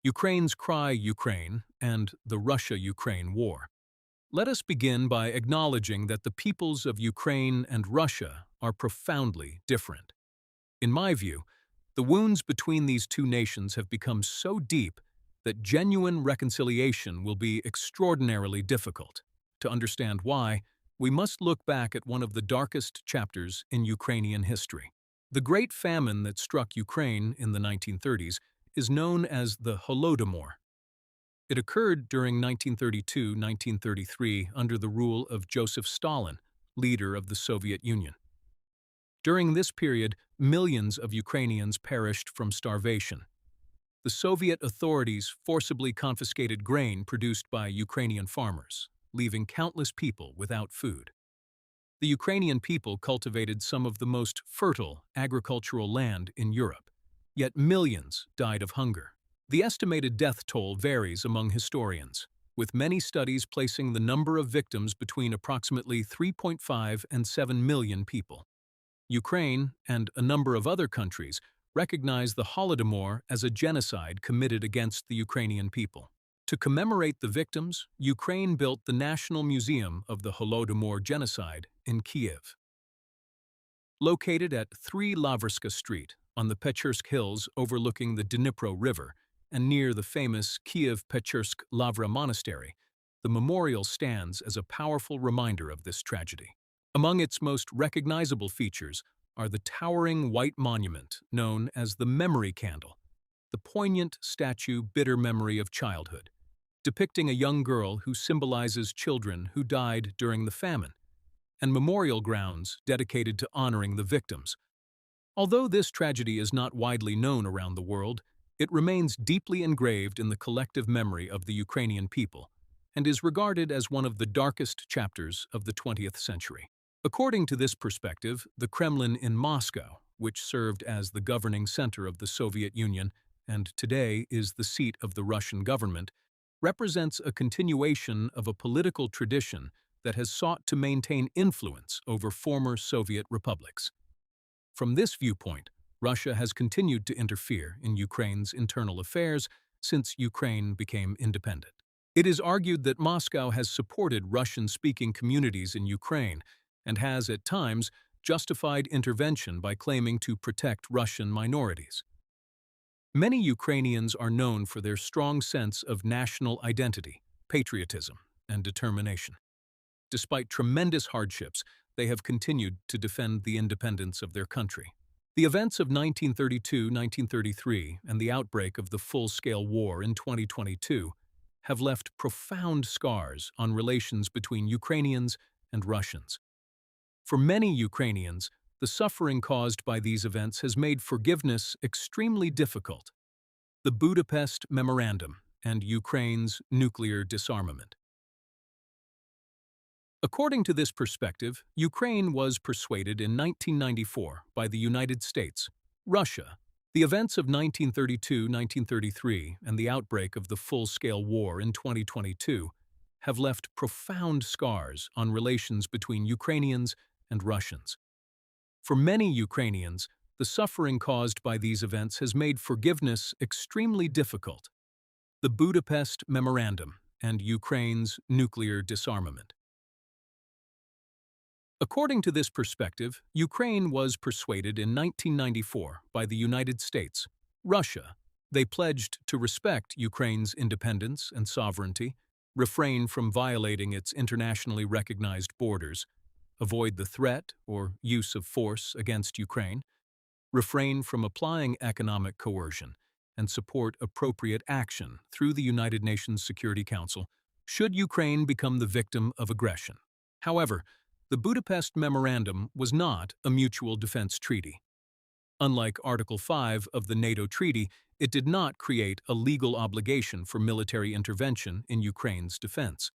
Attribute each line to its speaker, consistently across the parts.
Speaker 1: Ukraine's Cry Ukraine and the Russia-Ukraine War. Let us begin by acknowledging that the peoples of Ukraine and Russia are profoundly different. In my view, the wounds between these two nations have become so deep that genuine reconciliation will be extraordinarily difficult. To understand why, we must look back at one of the darkest chapters in Ukrainian history. The Great Famine that struck Ukraine in the 1930s is known as the Holodomor. It occurred during 1932-1933 under the rule of Joseph Stalin, leader of the Soviet Union. During this period, millions of Ukrainians perished from starvation. The Soviet authorities forcibly confiscated grain produced by Ukrainian farmers, leaving countless people without food. The Ukrainian people cultivated some of the most fertile agricultural land in Europe, yet millions died of hunger. The estimated death toll varies among historians, with many studies placing the number of victims between approximately 3.5 and 7 million people. Ukraine and a number of other countries recognize the Holodomor as a genocide committed against the Ukrainian people. To commemorate the victims, Ukraine built the National Museum of the Holodomor Genocide in Kiev. Located at 3 Lavrska Street on the Pechursk Hills overlooking the Dnipro River and near the famous Kiev-Pechursk Lavra Monastery, the memorial stands as a powerful reminder of this tragedy. Among its most recognizable features are the towering white monument known as the Memory Candle, the poignant statue bitter memory of childhood, depicting a young girl who symbolizes children who died during the famine, and memorial grounds dedicated to honoring the victims. Although this tragedy is not widely known around the world, it remains deeply engraved in the collective memory of the Ukrainian people and is regarded as one of the darkest chapters of the 20th century. According to this perspective, the Kremlin in Moscow, which served as the governing center of the Soviet Union and today is the seat of the Russian government, represents a continuation of a political tradition that has sought to maintain influence over former Soviet republics. From this viewpoint, Russia has continued to interfere in Ukraine's internal affairs since Ukraine became independent. It is argued that Moscow has supported Russian-speaking communities in Ukraine and has, at times, justified intervention by claiming to protect Russian minorities. Many Ukrainians are known for their strong sense of national identity, patriotism, and determination. Despite tremendous hardships, they have continued to defend the independence of their country. The events of 1932-1933 and the outbreak of the full-scale war in 2022 have left profound scars on relations between Ukrainians and Russians. For many Ukrainians, the suffering caused by these events has made forgiveness extremely difficult. The Budapest Memorandum and Ukraine's nuclear disarmament. According to this perspective, Ukraine was persuaded in 1994 by the United States, Russia. The events of 1932-1933 and the outbreak of the full-scale war in 2022 have left profound scars on relations between Ukrainians and Russians. For many Ukrainians, the suffering caused by these events has made forgiveness extremely difficult. The Budapest Memorandum and Ukraine's nuclear disarmament. According to this perspective, Ukraine was persuaded in 1994 by the United States, Russia. They pledged to respect Ukraine's independence and sovereignty, refrain from violating its internationally recognized borders, avoid the threat or use of force against Ukraine, refrain from applying economic coercion, and support appropriate action through the United Nations Security Council should Ukraine become the victim of aggression. However, the Budapest Memorandum was not a mutual defense treaty. Unlike Article 5 of the NATO treaty, it did not create a legal obligation for military intervention in Ukraine's defense.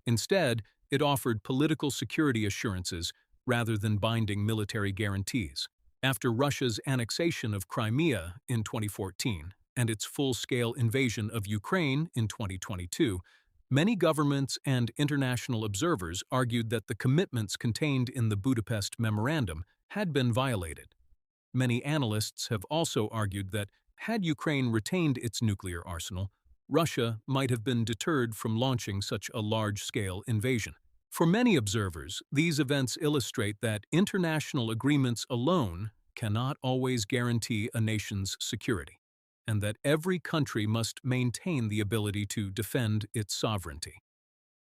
Speaker 1: Instead, it offered political security assurances rather than binding military guarantees. After Russia's annexation of Crimea in 2014 and its full-scale invasion of Ukraine in 2022, many governments and international observers argued that the commitments contained in the Budapest Memorandum had been violated. Many analysts have also argued that Had Ukraine retained its nuclear arsenal, Russia might have been deterred from launching such a large-scale invasion. For many observers, these events illustrate that international agreements alone cannot always guarantee a nation's security, and that every country must maintain the ability to defend its sovereignty.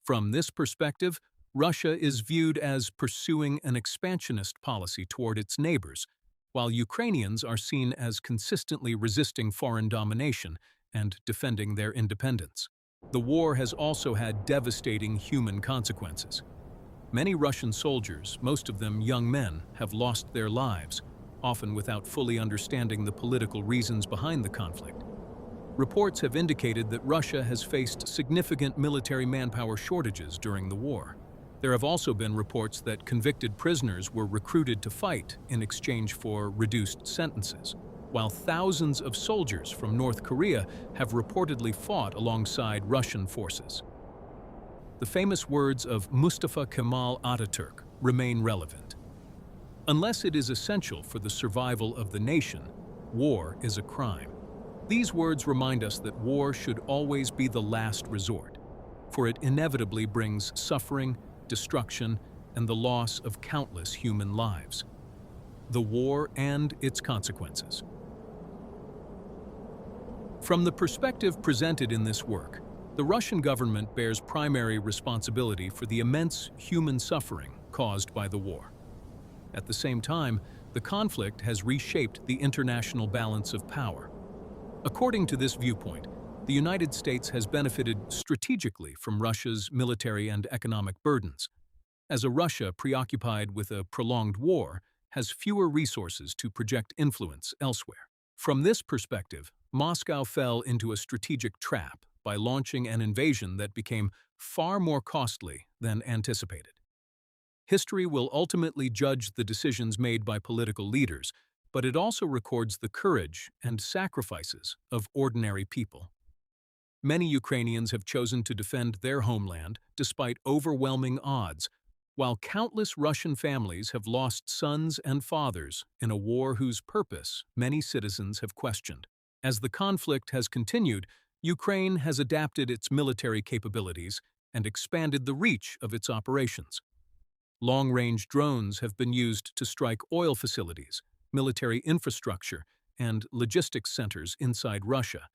Speaker 1: From this perspective, Russia is viewed as pursuing an expansionist policy toward its neighbors, while Ukrainians are seen as consistently resisting foreign domination and defending their independence. The war has also had devastating human consequences. Many Russian soldiers, most of them young men, have lost their lives, often without fully understanding the political reasons behind the conflict. Reports have indicated that Russia has faced significant military manpower shortages during the war. There have also been reports that convicted prisoners were recruited to fight in exchange for reduced sentences, while thousands of soldiers from North Korea have reportedly fought alongside Russian forces. The famous words of Mustafa Kemal Ataturk remain relevant. Unless it is essential for the survival of the nation, war is a crime. These words remind us that war should always be the last resort, for it inevitably brings suffering, destruction, and the loss of countless human lives. The war and its consequences. From the perspective presented in this work, the Russian government bears primary responsibility for the immense human suffering caused by the war. At the same time, the conflict has reshaped the international balance of power. According to this viewpoint, the United States has benefited strategically from Russia's military and economic burdens, as a Russia preoccupied with a prolonged war has fewer resources to project influence elsewhere. From this perspective, Moscow fell into a strategic trap by launching an invasion that became far more costly than anticipated. History will ultimately judge the decisions made by political leaders, but it also records the courage and sacrifices of ordinary people. Many Ukrainians have chosen to defend their homeland despite overwhelming odds, while countless Russian families have lost sons and fathers in a war whose purpose many citizens have questioned. As the conflict has continued, Ukraine has adapted its military capabilities and expanded the reach of its operations. Long-range drones have been used to strike oil facilities, military infrastructure, and logistics centers inside Russia,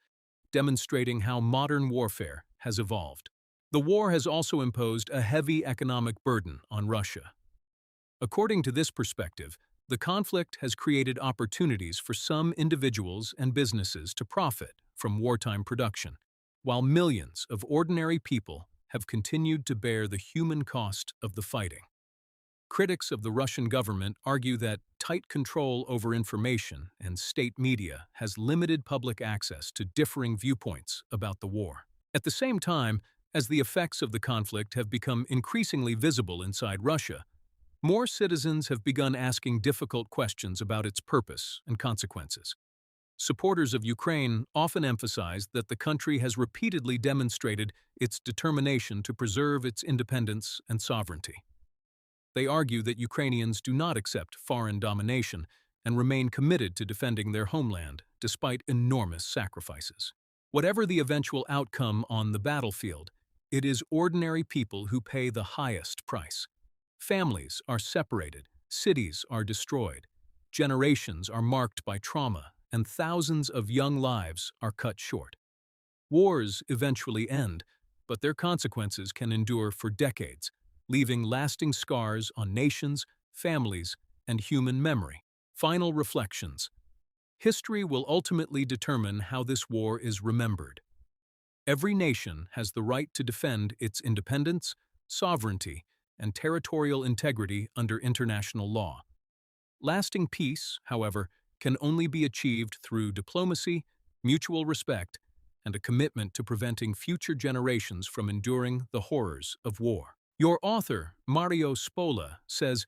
Speaker 1: demonstrating how modern warfare has evolved. The war has also imposed a heavy economic burden on Russia. According to this perspective, the conflict has created opportunities for some individuals and businesses to profit from wartime production, while millions of ordinary people have continued to bear the human cost of the fighting. Critics of the Russian government argue that tight control over information and state media has limited public access to differing viewpoints about the war. At the same time, as the effects of the conflict have become increasingly visible inside Russia, more citizens have begun asking difficult questions about its purpose and consequences. Supporters of Ukraine often emphasize that the country has repeatedly demonstrated its determination to preserve its independence and sovereignty. They argue that Ukrainians do not accept foreign domination and remain committed to defending their homeland despite enormous sacrifices. Whatever the eventual outcome on the battlefield, it is ordinary people who pay the highest price. Families are separated, cities are destroyed, generations are marked by trauma, and thousands of young lives are cut short. Wars eventually end, but their consequences can endure for decades, leaving lasting scars on nations, families, and human memory. Final reflections. History will ultimately determine how this war is remembered. Every nation has the right to defend its independence, sovereignty, and territorial integrity under international law. Lasting peace, however, can only be achieved through diplomacy, mutual respect, and a commitment to preventing future generations from enduring the horrors of war. Your author, Mario Spola, says,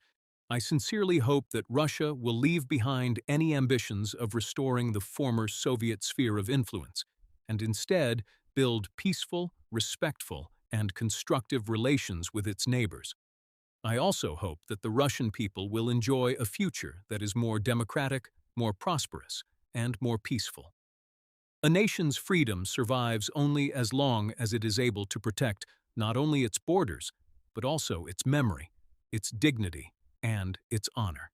Speaker 1: "I sincerely hope that Russia will leave behind any ambitions of restoring the former Soviet sphere of influence, and instead build peaceful, respectful, and constructive relations with its neighbors. I also hope that the Russian people will enjoy a future that is more democratic, more prosperous, and more peaceful." A nation's freedom survives only as long as it is able to protect not only its borders, but also its memory, its dignity, and its honor.